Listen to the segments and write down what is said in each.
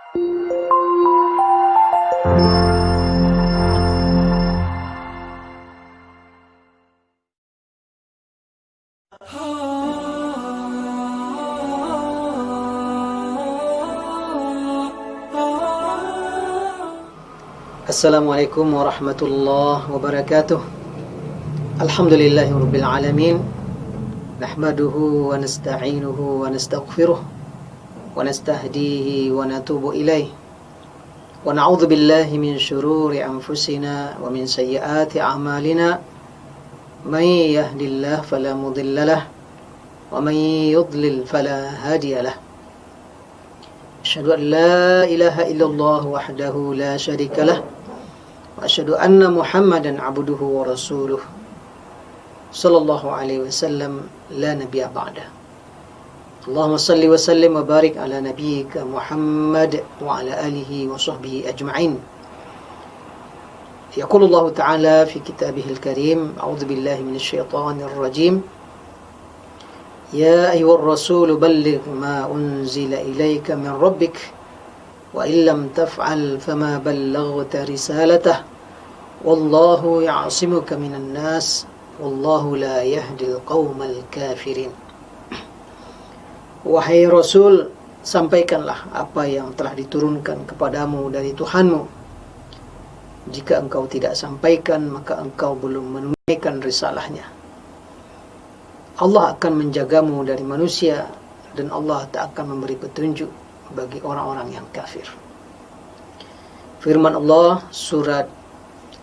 Assalamualaikum warahmatullahi wabarakatuh. Alhamdulillahi rabbil alamin. Nahmaduhu wa nasta'inuhu wa nastaghfiruh wa nastahdihi wa natubu ilaih. Wa na'udzu billahi min syururi anfusina wa min sayyiati a'malina. May yahdihillahu fala mudilla lahu wa may yudlil fala hadiya lahu. Asyhadu an la ilaha illallah wahdahu la syarika lahu wa asyhadu anna Muhammadan abduhu wa rasuluh sallallahu alaihi wasallam la nabiyya ba'da. Allahumma salli wa sallim wa barik ala nabiyyika Muhammad wa ala alihi wa sahbihi ajma'in. Yaqulu Allah Ta'ala fi kitabihil karim, a'udzu billahi minasy syaithanir rajim. Ya ayyuhar rasul balligh ma unzila ilayka min rabbik wa illam taf'al fama ballaghta risalatah wallahu ya'simuka minan nas wallahu la yahdil qaumal kafirin. Wahai Rasul, sampaikanlah apa yang telah diturunkan kepadamu dari Tuhanmu. Jika engkau tidak sampaikan, maka engkau belum menunaikan risalahnya. Allah akan menjagamu dari manusia dan Allah tak akan memberi petunjuk bagi orang-orang yang kafir. Firman Allah surat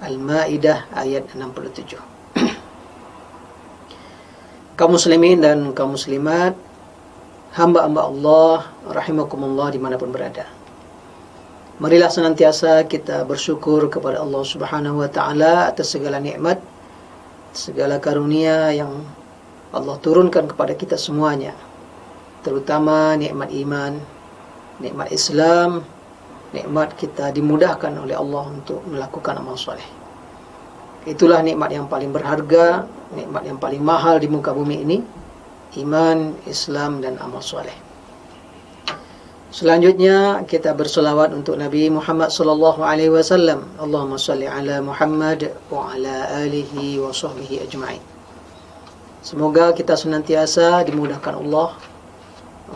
Al-Maidah ayat 67. Kaum muslimin dan kaum muslimat, hamba-hamba Allah rahimakumullah dimanapun berada, marilah senantiasa kita bersyukur kepada Allah Subhanahu wa ta'ala atas segala nikmat, segala karunia yang Allah turunkan kepada kita semuanya, terutama nikmat iman, nikmat Islam, nikmat kita dimudahkan oleh Allah untuk melakukan amal soleh. Itulah nikmat yang paling berharga, nikmat yang paling mahal di muka bumi ini, iman, Islam dan amal soleh. Selanjutnya kita berselawat untuk Nabi Muhammad sallallahu alaihi wasallam. Allahumma shalli ala Muhammad wa ala alihi wa sahbihi ajma'in. Semoga kita senantiasa dimudahkan Allah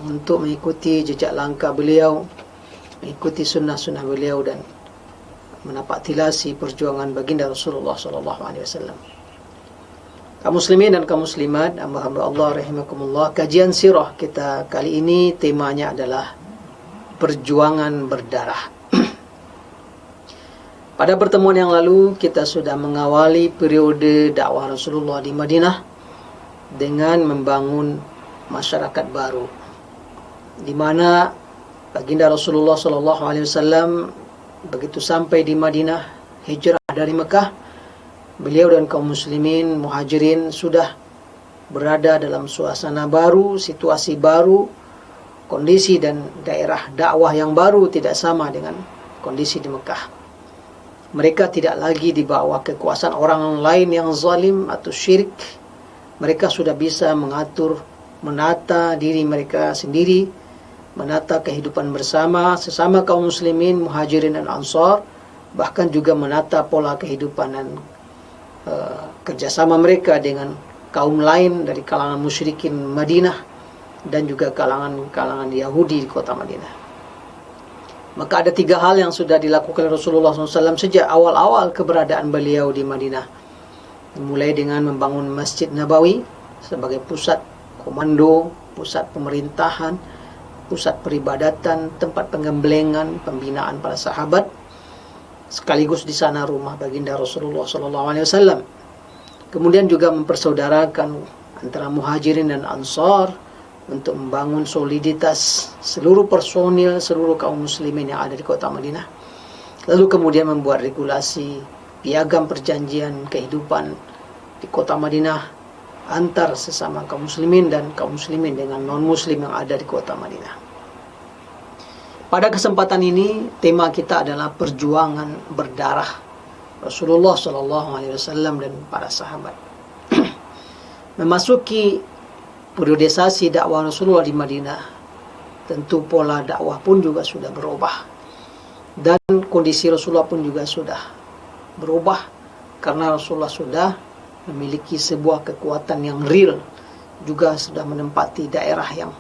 untuk mengikuti jejak langkah beliau, mengikuti sunnah-sunnah beliau dan menapak tilasi perjuangan baginda Rasulullah sallallahu alaihi wasallam. Kaum muslimin dan kaum muslimat, hamba-hamba Allah rahimakumullah, kajian sirah kita kali ini temanya adalah perjuangan berdarah. Pada pertemuan yang lalu kita sudah mengawali periode dakwah Rasulullah di Madinah dengan membangun masyarakat baru, di mana baginda Rasulullah sallallahu alaihi wasallam begitu sampai di Madinah, hijrah dari Mekah, beliau dan kaum muslimin muhajirin sudah berada dalam suasana baru, situasi baru, kondisi dan daerah dakwah yang baru tidak sama dengan kondisi di Mekah. Mereka tidak lagi di bawah kekuasaan orang lain yang zalim atau syirik. Mereka sudah bisa mengatur, menata diri mereka sendiri, menata kehidupan bersama sesama kaum muslimin, muhajirin dan ansar, bahkan juga menata pola kehidupan dan kerjasama mereka dengan kaum lain dari kalangan musyrikin Madinah dan juga kalangan Yahudi di kota Madinah. Maka ada 3 hal yang sudah dilakukan Rasulullah SAW sejak awal-awal keberadaan beliau di Madinah. Mulai dengan membangun Masjid Nabawi sebagai pusat komando, pusat pemerintahan, pusat peribadatan, tempat pengembelengan, pembinaan para sahabat, sekaligus di sana rumah baginda Rasulullah SAW. Kemudian juga mempersaudarakan antara muhajirin dan ansar untuk membangun soliditas seluruh personil, seluruh kaum muslimin yang ada di kota Madinah. Lalu kemudian membuat regulasi, piagam perjanjian kehidupan di kota Madinah antar sesama kaum muslimin dan kaum muslimin dengan non-muslim yang ada di kota Madinah. Pada kesempatan ini tema kita adalah perjuangan berdarah Rasulullah SAW dan para sahabat. Memasuki periodisasi dakwah Rasulullah di Madinah, tentu pola dakwah pun juga sudah berubah. Dan kondisi Rasulullah pun juga sudah berubah, karena Rasulullah sudah memiliki sebuah kekuatan yang real, juga sudah menempati daerah yang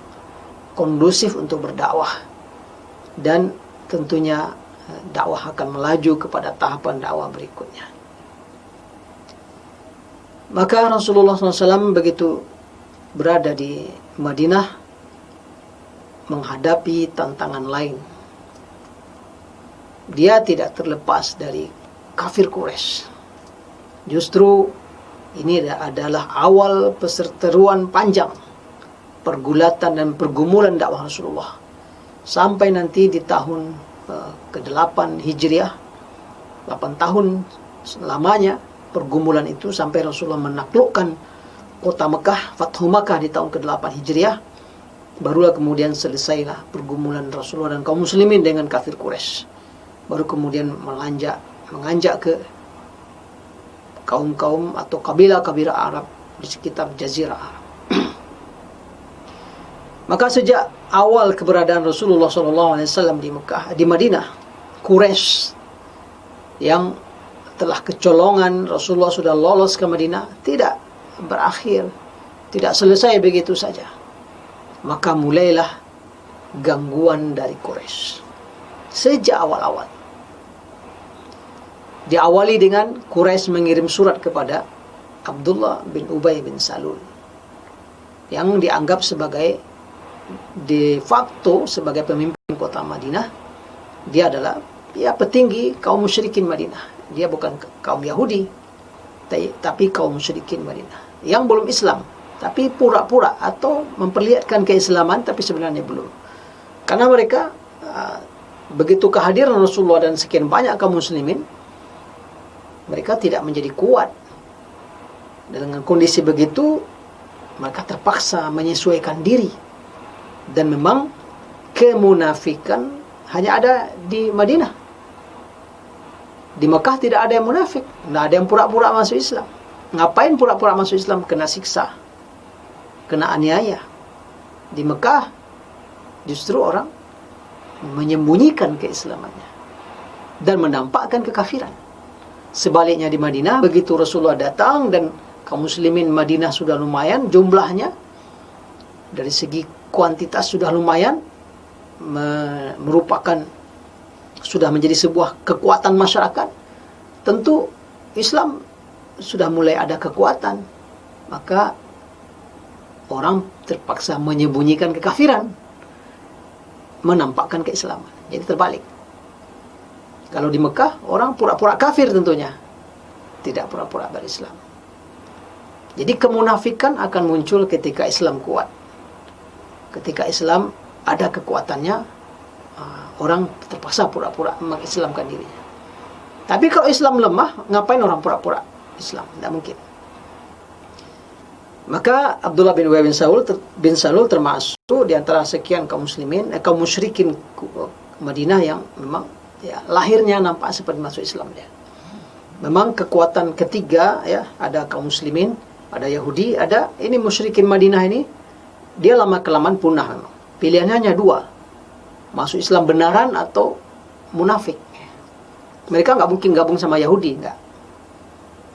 kondusif untuk berdakwah, dan tentunya dakwah akan melaju kepada tahapan dakwah berikutnya. Maka Rasulullah SAW begitu berada di Madinah menghadapi tantangan lain. Dia tidak terlepas dari kafir Quraisy. Justru ini adalah awal perseteruan panjang, pergulatan dan pergumulan dakwah Rasulullah. Sampai nanti di tahun ke-8 Hijriah, 8 tahun lamanya pergumulan itu sampai Rasulullah menaklukkan kota Mekah, Fathu Makkah di tahun ke-8 Hijriah. Barulah kemudian selesailah pergumulan Rasulullah dan kaum muslimin dengan kafir Quraisy. Baru kemudian menganjak ke kaum-kaum atau kabilah-kabilah Arab di sekitar Jazirah Arab. Maka sejak awal keberadaan Rasulullah SAW di Mekah, di Madinah, Quraisy yang telah kecolongan Rasulullah sudah lolos ke Madinah tidak berakhir, tidak selesai begitu saja. Maka mulailah gangguan dari Quraisy sejak awal-awal. Diawali dengan Quraisy mengirim surat kepada Abdullah bin Ubay bin Salul yang dianggap sebagai de facto sebagai pemimpin kota Madinah. Dia adalah petinggi kaum musyrikin Madinah. Dia bukan kaum Yahudi, tapi kaum musyrikin Madinah yang belum Islam, tapi pura-pura atau memperlihatkan keislaman tapi sebenarnya belum. Karena mereka begitu kehadiran Rasulullah dan sekian banyak kaum muslimin, mereka tidak menjadi kuat. Dengan kondisi begitu, mereka terpaksa menyesuaikan diri. Dan memang kemunafikan hanya ada di Madinah. Di Mekah tidak ada yang munafik, tidak ada yang pura-pura masuk Islam. Ngapain pura-pura masuk Islam? Kena siksa, kena aniaya. Di Mekah justru orang menyembunyikan keislamannya dan menampakkan kekafiran. Sebaliknya di Madinah, begitu Rasulullah datang dan kaum muslimin Madinah sudah lumayan jumlahnya, dari segi kuantitas sudah lumayan, merupakan sudah menjadi sebuah kekuatan masyarakat. Tentu Islam sudah mulai ada kekuatan, maka orang terpaksa menyembunyikan kekafiran, menampakkan keislaman. Jadi terbalik. Kalau di Mekah, orang pura-pura kafir tentunya, tidak pura-pura berislam. Jadi kemunafikan akan muncul ketika Islam kuat. Ketika Islam ada kekuatannya, orang terpaksa pura-pura mengislamkan dirinya. Tapi kalau Islam lemah, ngapain orang pura-pura Islam? Tidak mungkin. Maka Abdullah bin Ubay bin Salul termasuk di antara sekian kaum muslimin, kaum musyrikin Madinah yang memang lahirnya nampak seperti masuk Islam dia. Memang kekuatan ketiga ada kaum muslimin, ada Yahudi, ada ini musyrikin Madinah ini, dia lama-kelamaan punah memang. Pilihannya hanya dua, masuk Islam benaran atau munafik. Mereka nggak mungkin gabung sama Yahudi, nggak.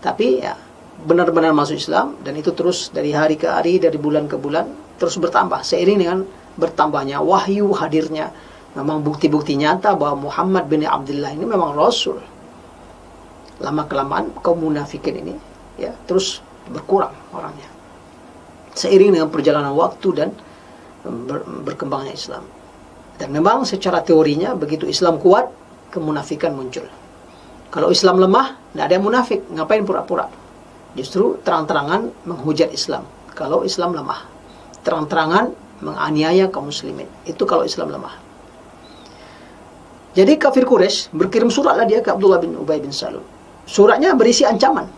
Tapi benar-benar masuk Islam, dan itu terus dari hari ke hari, dari bulan ke bulan terus bertambah seiring dengan bertambahnya wahyu, hadirnya memang bukti-bukti nyata bahwa Muhammad bin Abdullah ini memang Rasul. Lama-kelamaan kaum munafikin ini terus berkurang orangnya seiring dengan perjalanan waktu dan berkembangnya Islam. Dan memang secara teorinya begitu Islam kuat, kemunafikan muncul. Kalau Islam lemah, tidak ada yang munafik. Ngapain pura-pura? Justru terang-terangan menghujat Islam. Kalau Islam lemah, terang-terangan menganiaya kaum muslimin. Itu kalau Islam lemah. Jadi kafir Quraisy berkirim suratlah dia ke Abdullah bin Ubay bin Salul. Suratnya berisi ancaman.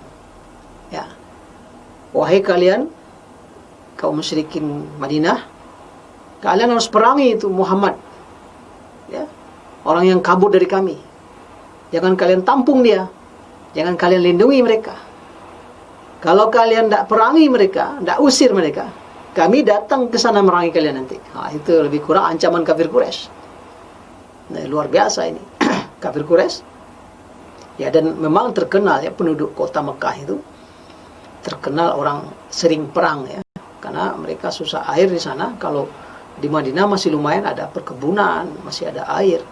Wahai kalian kaum musyrikin Madinah, kalian harus perangi itu Muhammad. Orang yang kabur dari kami. Jangan kalian tampung dia. Jangan kalian lindungi mereka. Kalau kalian tidak perangi mereka, tidak usir mereka, kami datang ke sana merangi kalian nanti. Itu lebih kurang ancaman kafir Quraisy. Nah, luar biasa ini. kafir Quraisy. Ya, dan memang terkenal ya, penduduk kota Mekah itu terkenal orang sering perang ya, karena mereka susah air di sana. Kalau di Madinah masih lumayan ada perkebunan, masih ada air.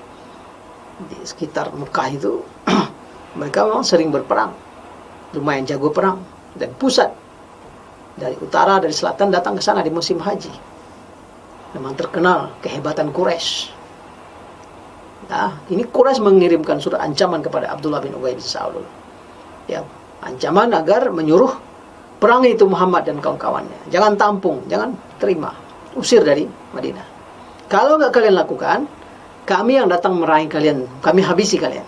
Di sekitar Mekah itu mereka memang sering berperang, lumayan jago perang, dan pusat dari utara, dari selatan datang ke sana di musim haji. Memang terkenal kehebatan Quraisy. Nah, ini Quraisy mengirimkan surat ancaman kepada Abdullah bin Ubay bin Salul. Ya, ancaman agar menyuruh perangi itu Muhammad dan kawan-kawannya. Jangan tampung, jangan terima, usir dari Madinah. Kalau nggak kalian lakukan, kami yang datang merangi kalian, kami habisi kalian.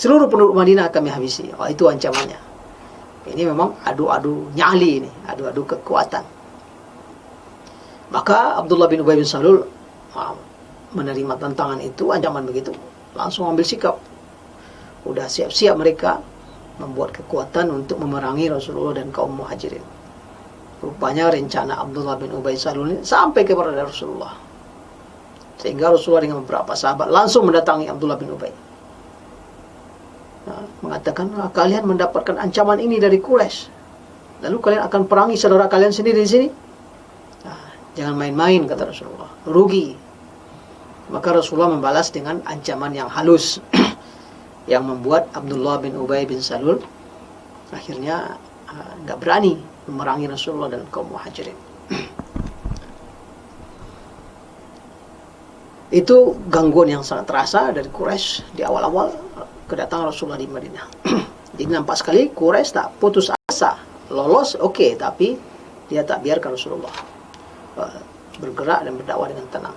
Seluruh penduduk Madinah kami habisi. Oh, itu ancamannya. Ini memang adu-adu nyali ini, adu-adu kekuatan. Maka Abdullah bin Ubay bin Salul menerima tantangan itu, ancaman begitu, langsung ambil sikap. Udah siap-siap mereka membuat kekuatan untuk memerangi Rasulullah dan kaum Muhajirin. Rupanya rencana Abdullah bin Ubay Salul ini sampai kepada Rasulullah, sehingga Rasulullah dengan beberapa sahabat langsung mendatangi Abdullah bin Ubay. Mengatakan, kalian mendapatkan ancaman ini dari Quraisy, lalu kalian akan perangi saudara kalian sendiri di sini? Jangan main-main, kata Rasulullah, rugi. Maka Rasulullah membalas dengan ancaman yang halus yang membuat Abdullah bin Ubay bin Salul akhirnya nggak berani memerangi Rasulullah dan kaum Muhajirin. Itu gangguan yang sangat terasa dari Quraisy di awal-awal kedatangan Rasulullah di Madinah. Jadi nampak sekali Quraisy tak putus asa, lolos oke, tapi dia tak biarkan Rasulullah bergerak dan berdakwah dengan tenang.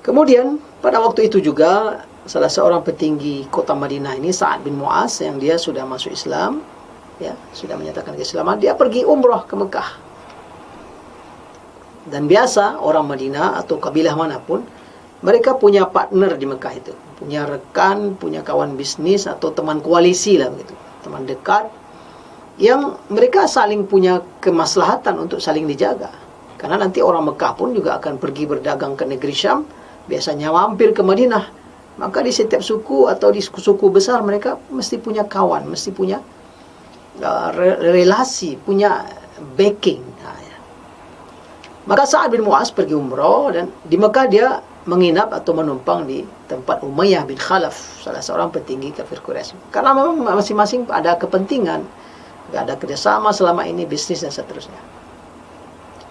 Kemudian pada waktu itu juga salah seorang petinggi kota Madinah ini, Sa'ad bin Mu'az, yang dia sudah masuk Islam, ya, sudah menyatakan keislaman, dia pergi umrah ke Mekah. Dan biasa orang Madinah atau kabilah manapun, mereka punya partner di Mekah itu, punya rekan, punya kawan bisnis atau teman koalisi lah begitu, teman dekat, yang mereka saling punya kemaslahatan untuk saling dijaga. Karena nanti orang Mekah pun juga akan pergi berdagang ke negeri Syam, biasanya mampir ke Madinah. Maka di setiap suku atau di suku besar mereka mesti punya kawan, mesti punya relasi, punya backing. Maka Sa'ad bin Mu'az pergi umrah, dan di Mekah dia menginap atau menumpang di tempat Umayyah bin Khalaf, salah seorang petinggi kafir Quraisy. Karena memang masing-masing ada kepentingan, ada kerjasama selama ini, bisnis dan seterusnya.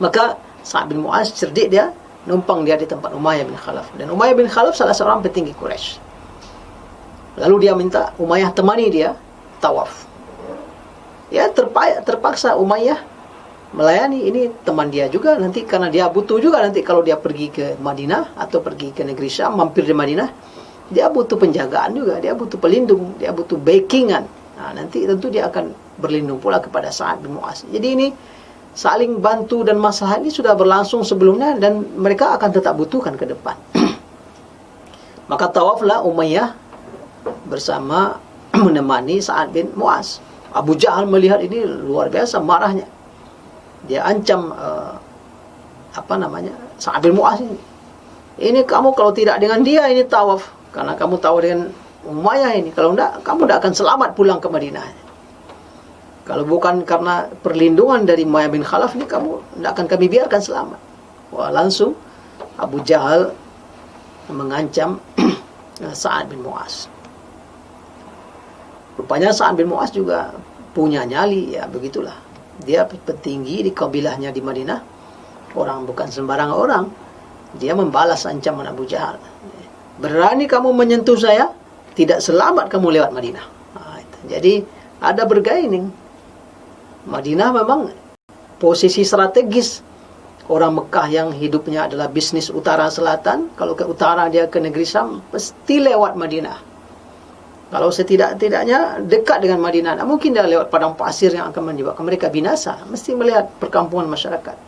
Maka Sa'ad bin Mu'az cerdik, dia numpang dia di tempat Umayyah bin Khalaf. Dan Umayyah bin Khalaf salah seorang petinggi Quraisy. Lalu dia minta Umayyah temani dia tawaf. Ya, terpaksa Umayyah melayani. Ini teman dia juga nanti, karena dia butuh juga nanti kalau dia pergi ke Madinah atau pergi ke negeri Syam, mampir di Madinah, dia butuh penjagaan juga, dia butuh pelindung, dia butuh backingan. Nah, nanti tentu dia akan berlindung pula kepada Sa'ad bin Mu'az. Jadi ini saling bantu, dan masalah ini sudah berlangsung sebelumnya dan mereka akan tetap butuhkan ke depan. Maka tawaflah Umayyah bersama menemani Sa'ad bin Mu'az. Abu Jahal melihat ini luar biasa marahnya. Dia ancam Sa'ad bin Mu'az ini. Ini kamu kalau tidak dengan dia ini tawaf, karena kamu tahu dengan Umayyah ini, kalau enggak kamu tidak akan selamat pulang ke Madinah. Kalau bukan karena perlindungan dari Umayyah bin Khalaf ini, kamu tidak akan kami biarkan selamat. Wah, langsung Abu Jahal mengancam Sa'ad bin Mu'az. Rupanya Sa'ad bin Mu'az juga punya nyali, ya begitulah. Dia petinggi di kabilahnya di Madinah, orang bukan sembarang orang. Dia membalas ancaman Abu Jahal. Berani kamu menyentuh saya, tidak selamat kamu lewat Madinah. Nah, jadi ada bergaining. Madinah memang posisi strategis. Orang Mekah yang hidupnya adalah bisnis utara selatan, kalau ke utara dia ke negeri Syam, pasti lewat Madinah. Kalau setidak-tidaknya dekat dengan Madinah, nah, mungkin dia lewat padang pasir yang akan menyebabkan mereka binasa. Mesti melihat perkampungan masyarakat.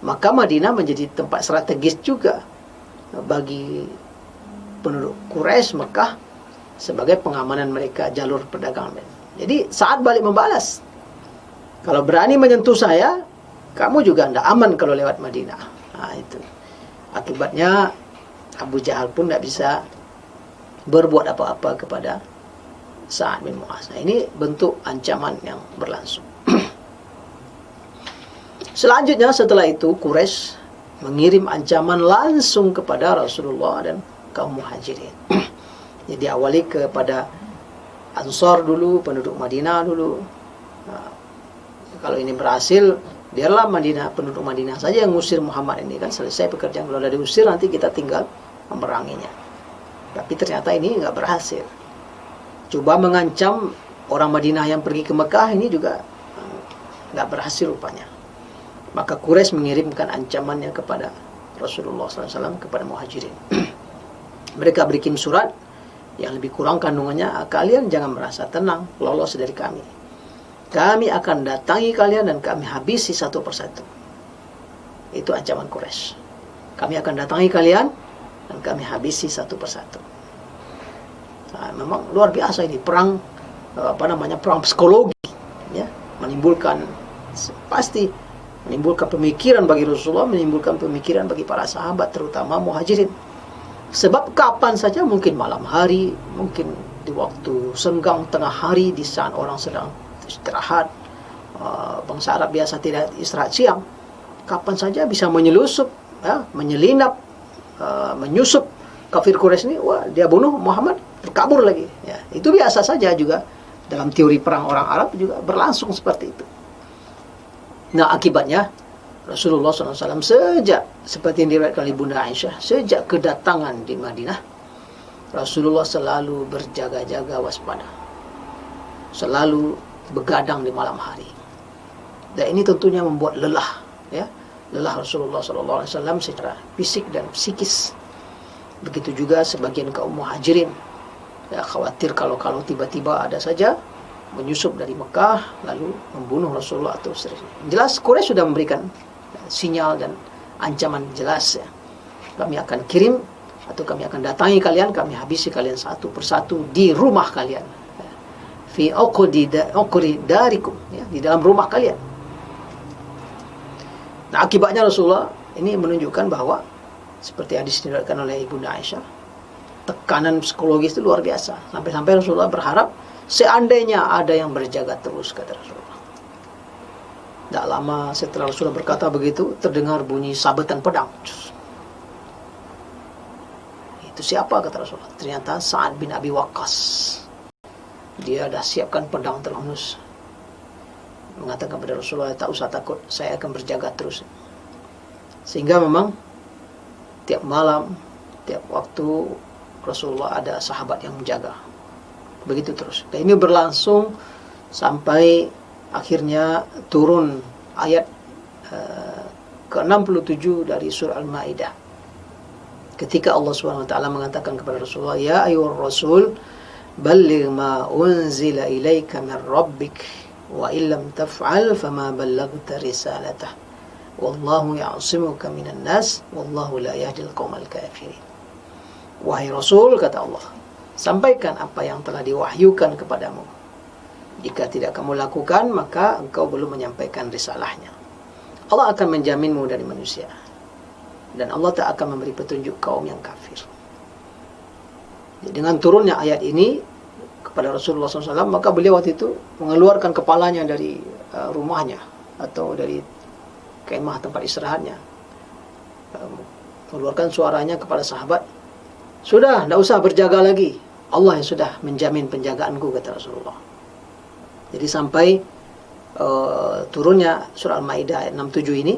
Maka Madinah menjadi tempat strategis juga bagi penduduk Quraisy Mekah sebagai pengamanan mereka, jalur perdagangan. Jadi saat balik membalas, kalau berani menyentuh saya, kamu juga tidak aman kalau lewat Madinah. Nah, itu akibatnya Abu Jahal pun tidak bisa berbuat apa-apa kepada Sa'ad bin Mu'adz. Nah, ini bentuk ancaman yang berlangsung. Selanjutnya setelah itu Quraisy mengirim ancaman langsung kepada Rasulullah dan kaum Muhajirin. Jadi awali kepada Ansar dulu, penduduk Madinah dulu. Nah, kalau ini berhasil, biarlah penduduk Madinah saja yang ngusir Muhammad ini, kan selesai pekerjaan. Kalau sudah diusir, nanti kita tinggal memeranginya. Tapi ternyata ini nggak berhasil. Coba mengancam orang Madinah yang pergi ke Mekah, ini juga nggak berhasil rupanya. Maka Quraisy mengirimkan ancamannya kepada Rasulullah SAW, kepada Muhajirin. Mereka bikin surat yang lebih kurang kandungannya, kalian jangan merasa tenang, lolos dari kami. Kami akan datangi kalian dan kami habisi satu persatu. Itu ancaman Quraisy. Kami akan datangi kalian dan kami habisi satu persatu. Nah, memang luar biasa ini perang, perang psikologi, ya, pasti menimbulkan pemikiran bagi Rasulullah, menimbulkan pemikiran bagi para sahabat, terutama Muhajirin. Sebab kapan saja, mungkin malam hari, mungkin di waktu senggang tengah hari, di saat orang sedang istirahat, bangsa Arab biasa tidak istirahat siang, kapan saja bisa menyelusup, ya, menyelinap, menyusup kafir Quraisy ini. Wah, dia bunuh Muhammad, terkabur lagi, ya. Itu biasa saja juga dalam teori perang orang Arab, juga berlangsung seperti itu. Nah, akibatnya Rasulullah SAW sejak, seperti yang diriwayatkan oleh Bunda Aisyah, sejak kedatangan di Madinah, Rasulullah selalu berjaga-jaga, waspada, selalu begadang di malam hari. Dan ini tentunya membuat lelah, ya, lelah Rasulullah SAW secara fisik dan psikis. Begitu juga sebagian kaum Muhajirin, ya, khawatir kalau tiba-tiba ada saja menyusup dari Mekah lalu membunuh Rasulullah atau seterusnya. Jelas Quraisy sudah memberikan sinyal dan ancaman jelas, ya. Kami akan kirim atau kami akan datangi kalian, kami habisi kalian satu persatu di rumah kalian, fi uqdi darikum, ya, di dalam rumah kalian. Nah, akibatnya Rasulullah ini menunjukkan bahwa seperti hadis diriwayatkan oleh Ibunda Aisyah, tekanan psikologis itu luar biasa, sampai-sampai Rasulullah berharap seandainya ada yang berjaga terus, kata Rasulullah. Tidak lama setelah Rasulullah berkata begitu, terdengar bunyi sabetan pedang. Itu siapa, kata Rasulullah? Ternyata Sa'ad bin Abi Waqqas. Dia dah siapkan pedang terhunus, mengatakan kepada Rasulullah, tak usah takut, saya akan berjaga terus. Sehingga memang tiap malam, tiap waktu Rasulullah ada sahabat yang menjaga. Begitu terus. Dan ini berlangsung sampai akhirnya turun ayat ke-67 dari surah Al-Maidah. Ketika Allah SWT mengatakan kepada Rasulullah, ya ayyuhar rasul, balligh ma unzila ilaika min rabbik, wa illam taf'al fama ballaghta risalatah, wallahu ya'simuka minan nas, wallahu la yahdil qaumal kafirin. Wahai Rasul, kata Allah, sampaikan apa yang telah diwahyukan kepadamu. Jika tidak kamu lakukan, maka engkau belum menyampaikan risalahnya. Allah akan menjaminmu dari manusia, dan Allah tak akan memberi petunjuk kaum yang kafir. Dengan turunnya ayat ini kepada Rasulullah SAW, maka beliau waktu itu mengeluarkan kepalanya dari rumahnya atau dari kemah tempat istirahatnya, mengeluarkan suaranya kepada sahabat, sudah, tidak usah berjaga lagi, Allah yang sudah menjamin penjagaanku, kata Rasulullah. Jadi sampai turunnya surah Al-Maidah ayat 67 ini,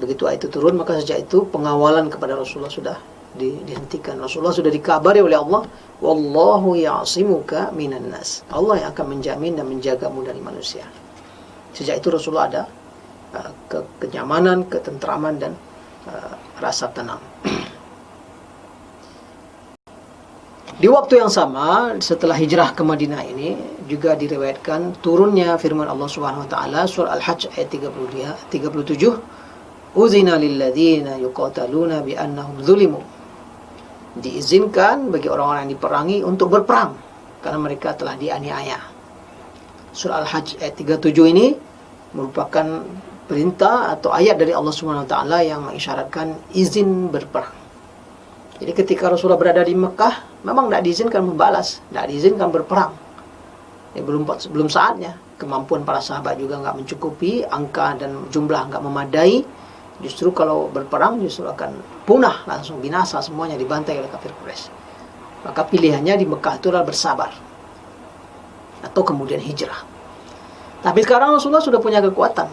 begitu ayat itu turun, maka sejak itu pengawalan kepada Rasulullah sudah dihentikan. Rasulullah sudah dikabari oleh Allah, wallahu ya'simuka minan nas, Allah yang akan menjamin dan menjagamu dari manusia. Sejak itu Rasulullah ada kenyamanan, ketentraman, dan rasa tenang. Di waktu yang sama, setelah hijrah ke Madinah ini, juga diriwayatkan turunnya firman Allah Subhanahu wa taala surah Al-Hajj ayat 37, uzina lilladzina yuqataluna bi annahum zulimu. Diizinkan bagi orang-orang yang diperangi untuk berperang karena mereka telah dianiaya. Surah Al-Hajj ayat 37 ini merupakan perintah atau ayat dari Allah Subhanahu wa taala yang mengisyaratkan izin berperang. Jadi ketika Rasulullah berada di Mekah, memang tidak diizinkan membalas, tidak diizinkan berperang. Belum saatnya. Kemampuan para sahabat juga nggak mencukupi, angka dan jumlah nggak memadai. Justru kalau berperang justru akan punah, langsung binasa semuanya, dibantai oleh kafir Quraisy. Maka pilihannya di Mekah itu adalah bersabar atau kemudian hijrah. Tapi sekarang Rasulullah sudah punya kekuatan.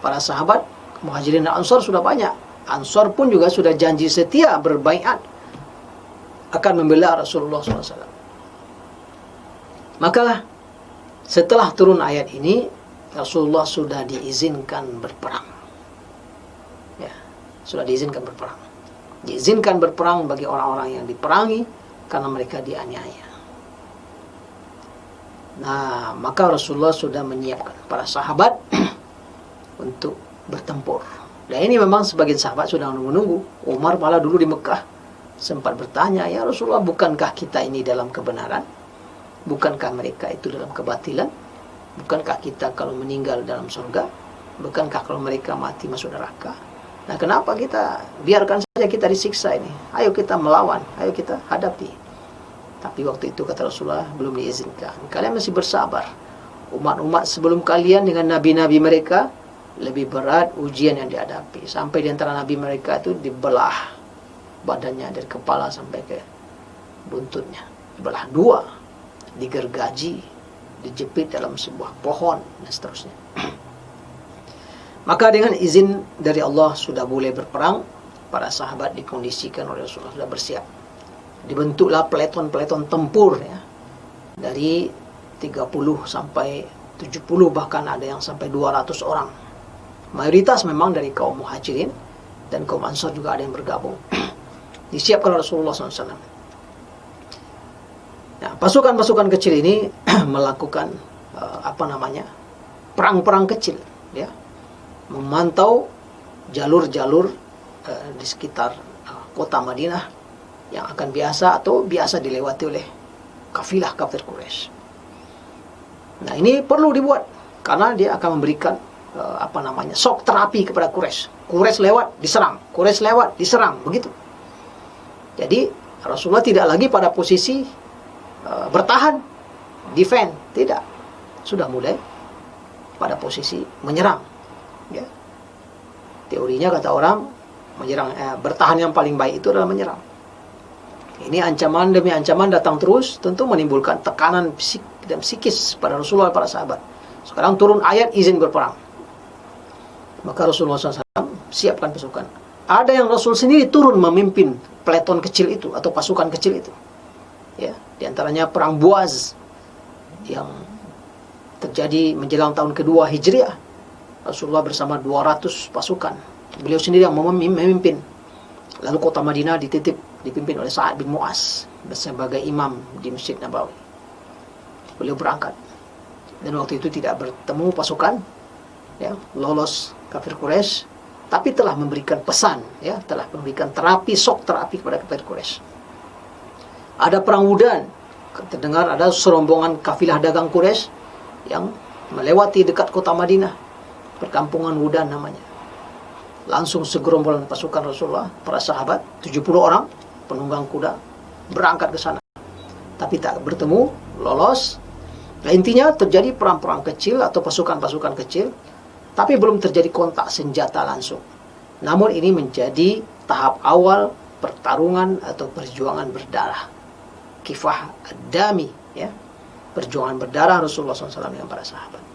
Para sahabat Muhajirin dan Ansor sudah banyak. Ansor pun juga sudah janji setia berbaiat akan membela Rasulullah SAW. Maka setelah turun ayat ini, Rasulullah sudah diizinkan berperang. Ya, sudah diizinkan berperang. Diizinkan berperang bagi orang-orang yang diperangi karena mereka dianiaya. Nah, maka Rasulullah sudah menyiapkan para sahabat untuk bertempur. Dan ini memang sebagian sahabat sudah menunggu. Umar malah dulu di Mekah sempat bertanya, "Ya Rasulullah, bukankah kita ini dalam kebenaran? Bukankah mereka itu dalam kebatilan? Bukankah kita kalau meninggal dalam surga? Bukankah kalau mereka mati masuk neraka? Nah, kenapa kita biarkan saja kita disiksa ini? Ayo kita melawan, ayo kita hadapi." Tapi waktu itu kata Rasulullah, belum diizinkan. Kalian masih bersabar. Umat-umat sebelum kalian dengan nabi-nabi mereka lebih berat ujian yang dihadapi. Sampai di antara nabi mereka itu dibelah badannya dari kepala sampai ke buntutnya. Dibelah dua, digergaji, dijepit dalam sebuah pohon, dan seterusnya. Maka dengan izin dari Allah sudah boleh berperang. Para sahabat dikondisikan oleh Rasulullah sudah bersiap. Dibentuklah peleton-peleton tempur, ya, dari 30 sampai 70, bahkan ada yang sampai 200 orang. Mayoritas memang dari kaum Muhajirin, dan kaum Ansar juga ada yang bergabung. Disiapkan oleh Rasulullah SAW. Nah, pasukan-pasukan kecil ini melakukan perang-perang kecil, ya, memantau jalur-jalur di sekitar kota Madinah yang akan biasa dilewati oleh kafilah kafir Quraisy. Nah, ini perlu dibuat karena dia akan memberikan shock terapi kepada Quraisy. Quraisy lewat diserang, Quraisy lewat diserang, begitu. Jadi Rasulullah tidak lagi pada posisi bertahan, defend, tidak. Sudah mulai pada posisi menyerang, ya. Teorinya kata orang, bertahan yang paling baik itu adalah menyerang. Ini ancaman demi ancaman datang terus, tentu menimbulkan tekanan fisik dan psikis pada Rasulullah dan para sahabat. Sekarang turun ayat izin berperang. Maka Rasulullah SAW siapkan pasukan. Ada yang Rasul sendiri turun memimpin peleton kecil itu atau pasukan kecil itu. Ya, di antaranya perang Buaz yang terjadi menjelang tahun kedua Hijriah. Rasulullah bersama 200 pasukan. Beliau sendiri yang memimpin. Lalu kota Madinah dipimpin oleh Sa'ad bin Mu'az sebagai imam di Masjid Nabawi. Beliau berangkat. Dan waktu itu tidak bertemu pasukan, ya, lolos kafir Quraisy, tapi telah memberikan pesan, ya, telah memberikan shock terapi kepada kafir Quraisy. Ada perang Wudan, terdengar ada serombongan kafilah dagang Quraisy yang melewati dekat kota Madinah, perkampungan Wudan namanya. Langsung segerombolan pasukan Rasulullah, para sahabat, 70 orang, penunggang kuda, berangkat ke sana. Tapi tak bertemu, lolos. Nah, intinya terjadi perang-perang kecil atau pasukan-pasukan kecil, tapi belum terjadi kontak senjata langsung. Namun ini menjadi tahap awal pertarungan atau perjuangan berdarah. Kifah ad-dami, ya, perjuangan berdarah Rasulullah SAW dengan para sahabat.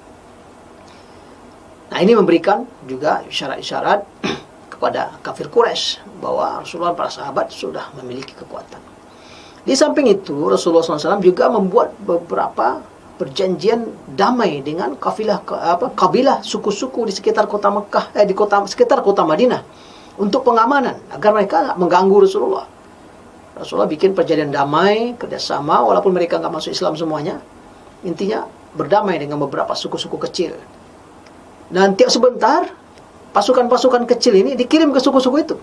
Nah, ini memberikan juga isyarat-isyarat kepada kafir Quraisy bahwa Rasulullah dan para sahabat sudah memiliki kekuatan. Di samping itu, Rasulullah SAW juga membuat beberapa perjanjian damai dengan kabilah suku-suku di sekitar kota Mekah, sekitar kota Madinah untuk pengamanan agar mereka mengganggu Rasulullah. Rasulullah bikin perjanjian damai, kerjasama, walaupun mereka nggak masuk Islam semuanya. Intinya berdamai dengan beberapa suku-suku kecil. Dan tiap sebentar pasukan-pasukan kecil ini dikirim ke suku-suku itu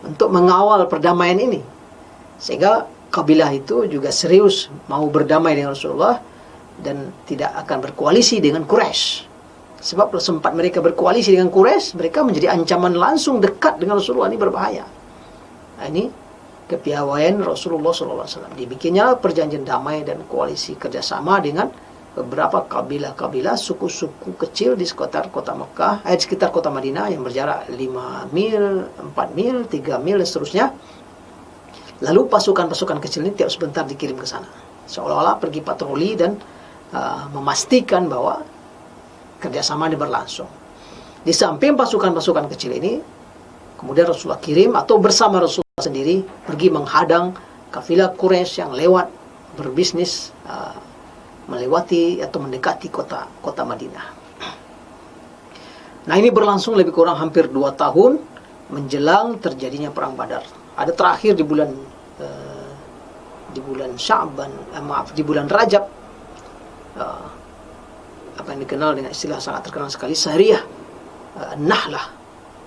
untuk mengawal perdamaian ini, sehingga kabilah itu juga serius mau berdamai dengan Rasulullah dan tidak akan berkoalisi dengan Quraisy. Sebab sempat mereka berkoalisi dengan Quraisy, mereka menjadi ancaman langsung dekat dengan Rasulullah, ini berbahaya. Ini kepiawaian Rasulullah SAW. Dibikinnya perjanjian damai dan koalisi kerjasama dengan beberapa kabilah-kabilah, suku-suku kecil di sekitar kota Mekah, di sekitar kota Madinah yang berjarak 5 mil, 4 mil, 3 mil, dan seterusnya. Lalu pasukan-pasukan kecil ini tiap sebentar dikirim ke sana, seolah-olah pergi patroli dan memastikan bahwa kerjasama ini berlangsung. Di samping pasukan-pasukan kecil ini, kemudian Rasulullah kirim atau bersama Rasulullah sendiri pergi menghadang kafilah Quraisy yang lewat berbisnis, melewati atau mendekati kota Madinah. Nah, ini berlangsung lebih kurang hampir 2 tahun menjelang terjadinya perang Badar. Ada terakhir di bulan Sya'ban, di bulan Rajab, apa yang dikenal dengan istilah sangat terkenal sekali, Sariyah Nahlah,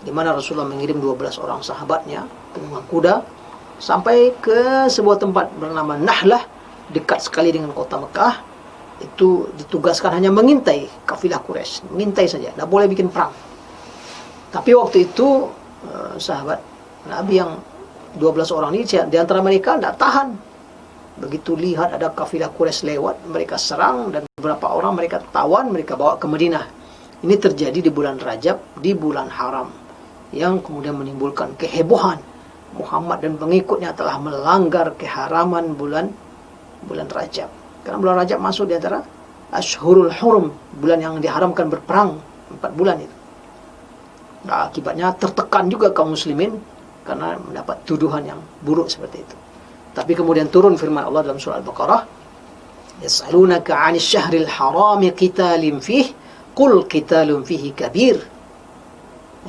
di mana Rasulullah mengirim 12 orang sahabatnya penunggang kuda sampai ke sebuah tempat bernama Nahlah, dekat sekali dengan kota Mekah. Itu ditugaskan hanya mengintai kafilah Quraisy, mengintai saja, tidak boleh bikin perang. Tapi waktu itu sahabat Nabi yang 12 orang ini, di antara mereka tidak tahan. Begitu lihat ada kafilah Quraisy lewat, mereka serang, dan beberapa orang mereka tawan, mereka bawa ke Madinah. Ini terjadi di bulan Rajab, di bulan haram, yang kemudian menimbulkan kehebohan. Muhammad dan pengikutnya telah melanggar keharaman bulan Rajab. Karena bulan Rajab masuk di antara Ashhurul Hurum, bulan yang diharamkan berperang, 4 bulan itu. Nah, akibatnya tertekan juga kaum muslimin karena mendapat tuduhan yang buruk seperti itu. Tapi kemudian turun firman Allah dalam surah Al-Baqarah, "Yas'alunaka 'anil syahril harami qitalin fihi, qul qitalun fihi kabir."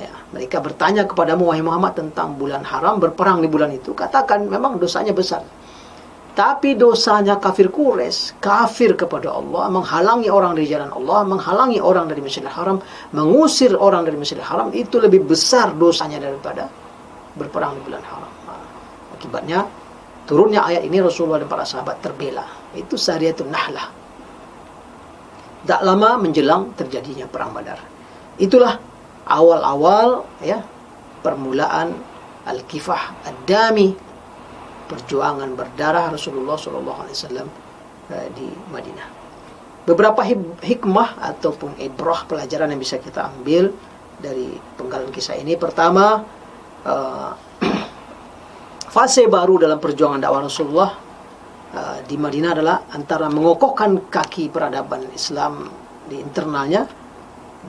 Ya, mereka bertanya kepadamu wahai Muhammad tentang bulan haram, berperang di bulan itu. Katakan memang dosanya besar. Tapi dosanya kafir Quraisy, kafir kepada Allah, menghalangi orang dari jalan Allah, menghalangi orang dari Masjidil Haram, mengusir orang dari Masjidil Haram, itu lebih besar dosanya daripada berperang di bulan haram. Akibatnya turunnya ayat ini, Rasulullah dan para sahabat terbela. Itu Sariyatun Nahlah. Tak lama menjelang terjadinya perang Badar. Itulah awal-awal ya permulaan Al-Kifah Ad-Dami, perjuangan berdarah Rasulullah SAW di Madinah. Beberapa hikmah ataupun ibrah, pelajaran yang bisa kita ambil dari penggalan kisah ini. Pertama, fase baru dalam perjuangan dakwah Rasulullah di Madinah adalah antara mengokohkan kaki peradaban Islam di internalnya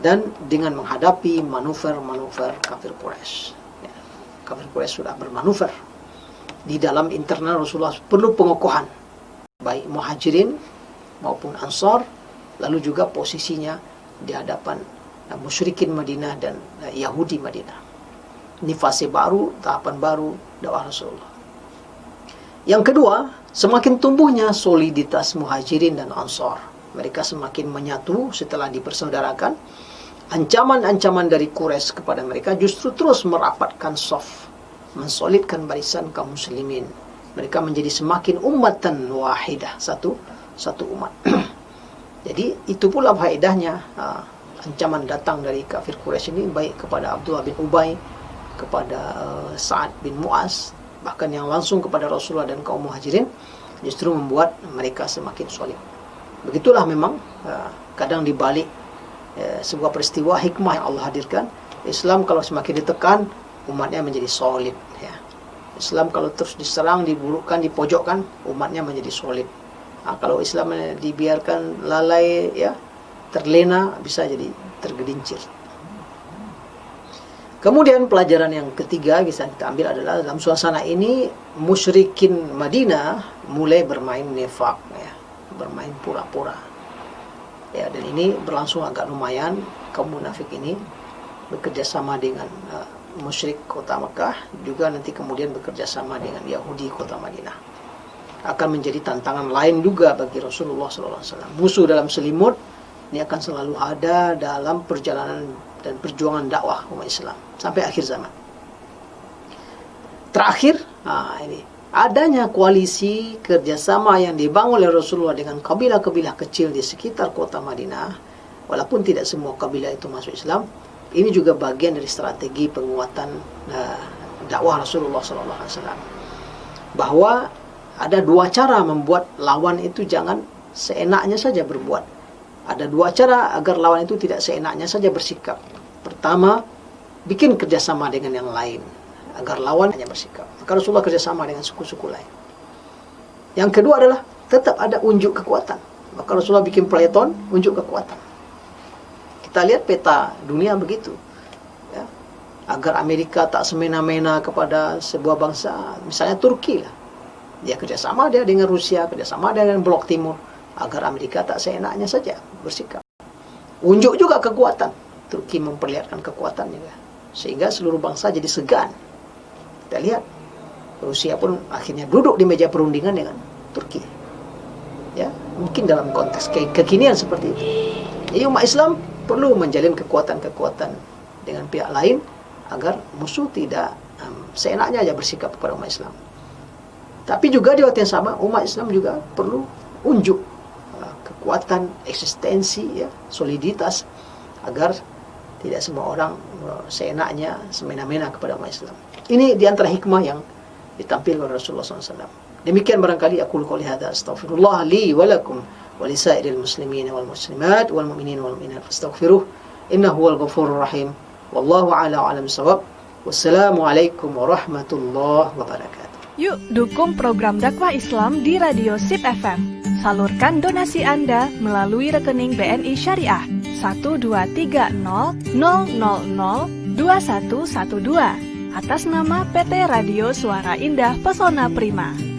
dan dengan menghadapi manuver-manuver kafir Quraisy. Ya, kafir Quraisy sudah bermanuver. Di dalam internal Rasulullah perlu pengokohan, baik muhajirin maupun ansar, lalu juga posisinya di hadapan musyrikin Madinah dan Yahudi Madinah. Ini fase baru, tahapan baru dakwah Rasulullah. Yang kedua, semakin tumbuhnya soliditas muhajirin dan ansar. Mereka semakin menyatu setelah dipersaudarakan. Ancaman-ancaman dari Quraisy kepada mereka justru terus merapatkan saf, mensolidkan barisan kaum muslimin. Mereka menjadi semakin ummatan wahidah, satu umat. Jadi itu pula faedahnya. Ancaman datang dari kafir Quraisy ini baik kepada Abdullah bin Ubay, kepada Sa'ad bin Mu'az, bahkan yang langsung kepada Rasulullah dan kaum muhajirin, justru membuat mereka semakin solid. Begitulah memang kadang dibalik sebuah peristiwa hikmah yang Allah hadirkan. Islam kalau semakin ditekan, umatnya menjadi solid ya. Islam kalau terus diserang, diburukkan, dipojokkan, umatnya menjadi solid. Nah, kalau Islam dibiarkan lalai ya, terlena, bisa jadi tergelincir. Kemudian pelajaran yang ketiga bisa kita ambil adalah dalam suasana ini musyrikin Madinah mulai bermain nifaq ya, bermain pura-pura. Ya, dan ini berlangsung agak lumayan. Kaum munafik ini bekerja sama dengan musyrik kota Mekah, juga nanti kemudian bekerja sama dengan Yahudi kota Madinah. Akan menjadi tantangan lain juga bagi Rasulullah SAW. Musuh dalam selimut ini akan selalu ada dalam perjalanan dan perjuangan dakwah umat Islam sampai akhir zaman. Terakhir, ini adanya koalisi kerjasama yang dibangun oleh Rasulullah dengan kabilah-kabilah kecil di sekitar kota Madinah. Walaupun tidak semua kabilah itu masuk Islam, ini juga bagian dari strategi penguatan dakwah Rasulullah SAW, bahwa ada dua cara membuat lawan itu jangan seenaknya saja berbuat. Ada dua cara agar lawan itu tidak seenaknya saja bersikap. Pertama, bikin kerjasama dengan yang lain agar lawan hanya bersikap. Maka Rasulullah kerjasama dengan suku-suku lain. Yang kedua adalah tetap ada unjuk kekuatan. Maka Rasulullah bikin peleton, unjuk kekuatan. Kita lihat peta dunia begitu, ya. Agar Amerika tak semena-mena kepada sebuah bangsa, misalnya Turki lah. Dia kerjasama dia dengan Rusia, kerjasama dengan Blok Timur, agar Amerika tak seenaknya saja bersikap. Unjuk juga kekuatan. Turki memperlihatkan kekuatan juga, sehingga seluruh bangsa jadi segan. Kita lihat, Rusia pun akhirnya duduk di meja perundingan dengan Turki. Ya, mungkin dalam konteks kekinian seperti itu. Jadi umat Islam perlu menjalin kekuatan-kekuatan dengan pihak lain agar musuh tidak seenaknya aja bersikap kepada umat Islam. Tapi juga di waktu yang sama umat Islam juga perlu unjuk kekuatan eksistensi, ya, soliditas, agar tidak semua orang seenaknya semena-mena kepada umat Islam. Ini di antara hikmah yang ditampilkan oleh Rasulullah SAW. Demikian barangkali aku qouli hadza, astaghfirullah li wa lakum wa li sa'iril muslimin wal muslimat wal mu'minin wal mu'minat fastaghfiruh innahu huwal ghafurur rahim. Wallahu a'la a'lam bissawab. Wassalamualaikum warahmatullahi wabarakatuh. Yuk dukung program dakwah Islam di Radio SIP FM. Salurkan donasi Anda melalui rekening BNI Syariah 12300002112 atas nama PT Radio Suara Indah Pesona Prima.